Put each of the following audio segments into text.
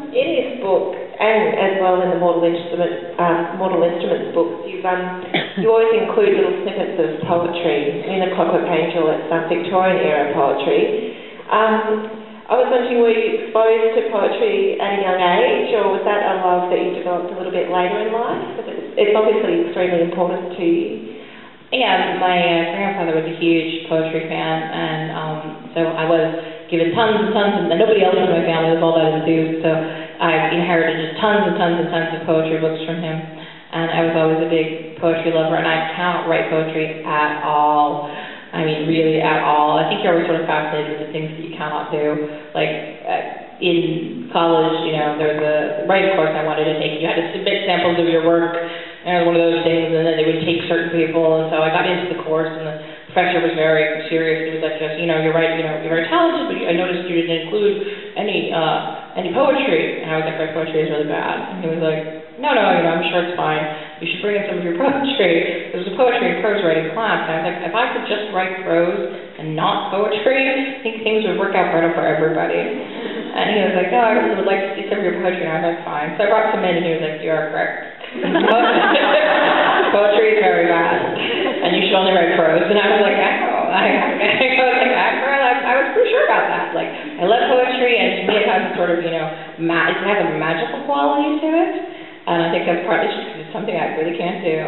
in this book, and as well in the Mortal Instruments books, you always include little snippets of poetry. In The Clockwork Angel, it's Victorian era poetry. I was wondering, were you exposed to poetry at a young age, or was that a love that you developed a little bit later in life? Because it's obviously extremely important to you. Yeah, my grandfather was a huge poetry fan, and so I was given tons and tons, and nobody else in my family was all that enthused, so I inherited just tons and tons and tons of poetry books from him, and I was always a big poetry lover, and I cannot write poetry at all. I mean, really at all. I think you're always sort of fascinated with the things that you cannot do. Like, in college, you know, there was a writing course I wanted to take. You had to submit samples of your work, and it was one of those things, and then they would take certain people, and so I got into the course, and the professor was very serious. He was like, just, you know, you're very talented, but I noticed you didn't include any poetry. And I was like, my poetry is really bad. And he was like, no, you know, I'm sure it's fine. You should bring in some of your poetry. There was a poetry and prose writing class, and I was like, if I could just write prose and not poetry, I think things would work out better for everybody. And he was like, no, I really would like to see some of your poetry. And I was like, fine. So I brought some in, and he was like, you are correct. Poetry is very bad, and you should only write prose. And I was like, I was pretty sure about that. Like, I love poetry, and to me it has a sort of, you know, it has a magical quality to it. And I think that's partly just because it's something I really can't do.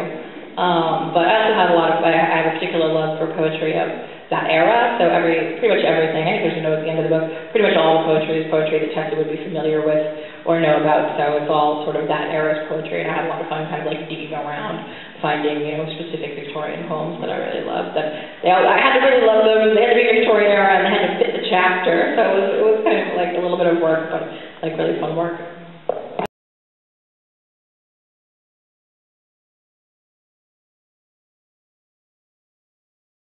But I also have I have a particular love for poetry of that era, so pretty much everything, I think there's a note at the end of the book, pretty much all the poetry is poetry that Tessa would be familiar with or know about, so it's all sort of that era's poetry, and I had a lot of fun kind of like digging around, finding, you know, specific Victorian poems that I really loved. I had to really love them, they had to be Victorian era, and they had to fit the chapter, so it was kind of like a little bit of work, but like really fun work.